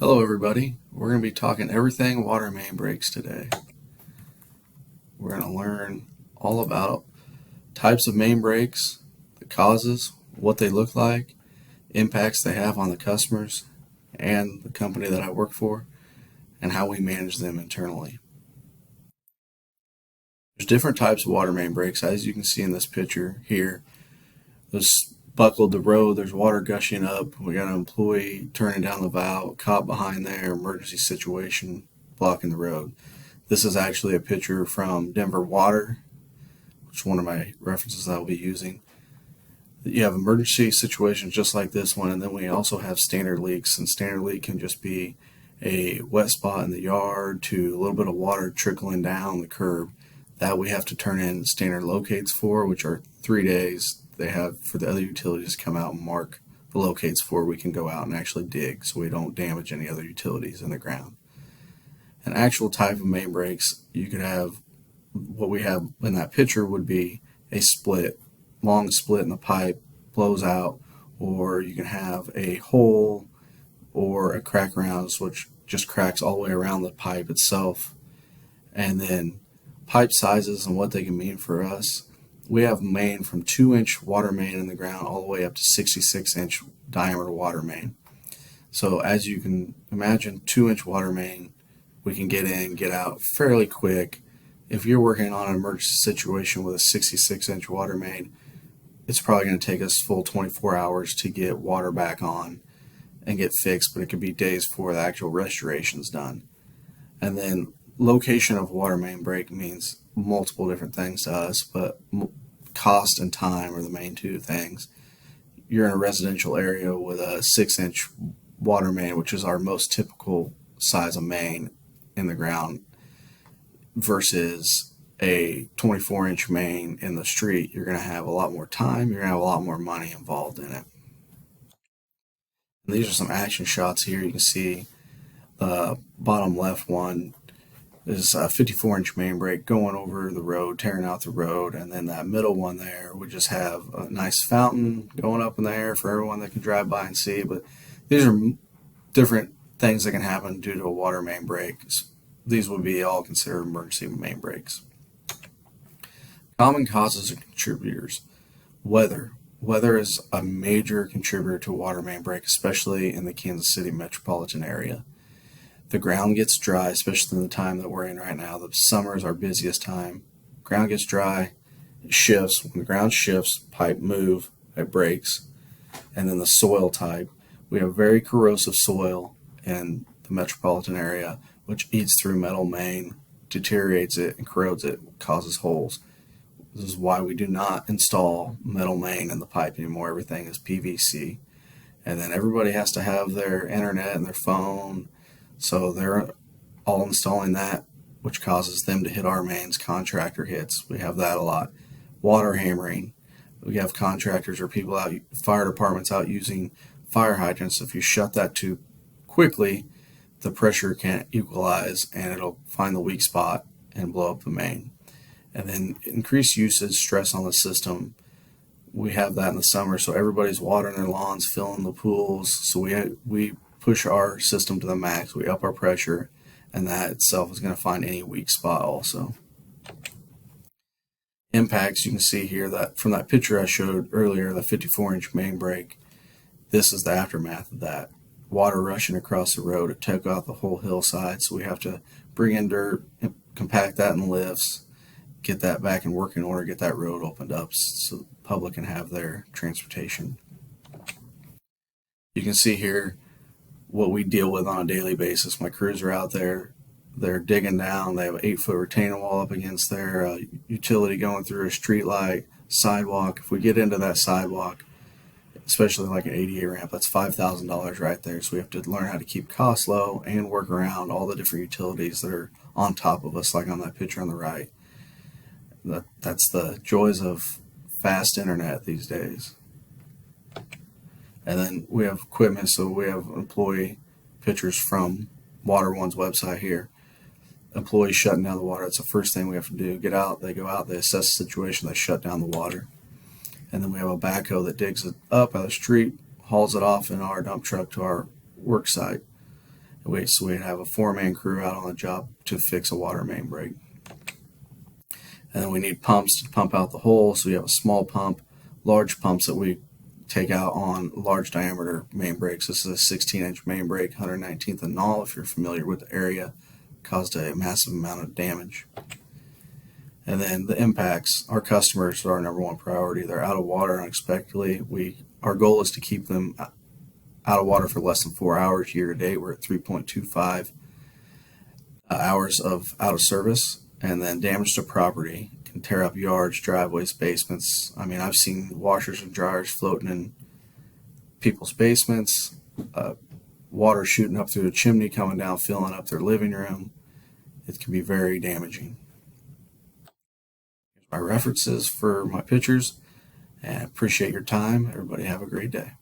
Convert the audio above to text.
Hello everybody, we're going to be talking everything water main breaks today. We're going to learn all about types of main breaks, the causes, what they look like, impacts they have on the customers and the company that I work for, and how we manage them internally. There's different types of water main breaks, as you can see in this picture here. There's buckled the road, there's water gushing up, we got an employee turning down the valve, caught behind there, emergency situation, blocking the road. This is actually a picture from Denver Water, which is one of my references that I'll be using. You have emergency situations just like this one, and then we also have standard leaks, and standard leak can just be a wet spot in the yard to a little bit of water trickling down the curb. That we have to turn in standard locates for, which are 3 days. They have for the other utilities to come out and mark the locates for. We can go out and actually dig so we don't damage any other utilities in the ground. An actual type of main breaks, you could have what we have in that picture would be a split, long split in the pipe, blows out, or you can have a hole or a crack around, which just cracks all the way around the pipe itself. And then pipe sizes and what they can mean for us. We have main from 2-inch water main in the ground all the way up to 66-inch diameter water main. So as you can imagine, 2-inch water main, we can get in, get out fairly quick. If you're working on an emergency situation with a 66-inch water main, it's probably going to take us full 24 hours to get water back on and get fixed, but it could be days before the actual restoration is done. And then location of water main break means multiple different things to us, but cost and time are the main two things. You're in a residential area with a 6-inch water main, which is our most typical size of main in the ground, versus a 24-inch main in the street. You're going to have a lot more time, you're going to have a lot more money involved in it. And these are some action shots here. You can see the bottom left one is a 54-inch main break going over the road, tearing out the road, and then that middle one there, we just have a nice fountain going up in the air for everyone that can drive by and see. But these are different things that can happen due to a water main break. These would be all considered emergency main breaks. Common causes and contributors. Weather. Weather is a major contributor to a water main break, especially in the Kansas City metropolitan area. The ground gets dry, especially in the time that we're in right now. The summer is our busiest time. Ground gets dry, it shifts. When the ground shifts, pipe move, it breaks. And then the soil type. We have very corrosive soil in the metropolitan area, which eats through metal main, deteriorates it, and corrodes it, causes holes. This is why we do not install metal main in the pipe anymore. Everything is PVC. And then everybody has to have their internet and their phone, so they're all installing that, which causes them to hit our mains. Contractor hits, we have that a lot. Water hammering, we have contractors or people out, fire departments out using fire hydrants. If you shut that too quickly, the pressure can't equalize and it'll find the weak spot and blow up the main. And then increased usage, stress on the system. We have that in the summer, so everybody's watering their lawns, filling the pools, so we push our system to the max, we up our pressure, and that itself is going to find any weak spot also. Impacts, you can see here that from that picture I showed earlier, the 54-inch main break, this is the aftermath of that. Water rushing across the road, it took out the whole hillside, so we have to bring in dirt, compact that in lifts, get that back in working order, get that road opened up so the public can have their transportation. You can see here what we deal with on a daily basis. My crews are out there, they're digging down, they have an 8-foot retaining wall up against their utility going through a street light, sidewalk. If we get into that sidewalk, especially like an ADA ramp, that's $5,000 right there. So we have to learn how to keep costs low and work around all the different utilities that are on top of us, like on that picture on the right. That's the joys of fast internet these days. And then we have equipment, so we have employee pictures from Water One's website here. Employees shutting down the water, that's the first thing we have to do. Get out, they go out, they assess the situation, they shut down the water. And then we have a backhoe that digs it up out of the street, hauls it off in our dump truck to our work site. So we'd have a 4-man crew out on the job to fix a water main break. And then we need pumps to pump out the hole. So we have a small pump, large pumps that we take out on large diameter main breaks. This is a 16-inch main break, 119th and null. If you're familiar with the area, caused a massive amount of damage. And then the impacts. Our customers are our number one priority. They're out of water unexpectedly. Our goal is to keep them out of water for less than 4 hours. Year to date, we're at 3.25 hours of out of service. And then damage to property can tear up yards, driveways, basements. I mean, I've seen washers and dryers floating in people's basements, water shooting up through the chimney, coming down, filling up their living room. It can be very damaging. Here's my references for my pictures, and appreciate your time. Everybody have a great day.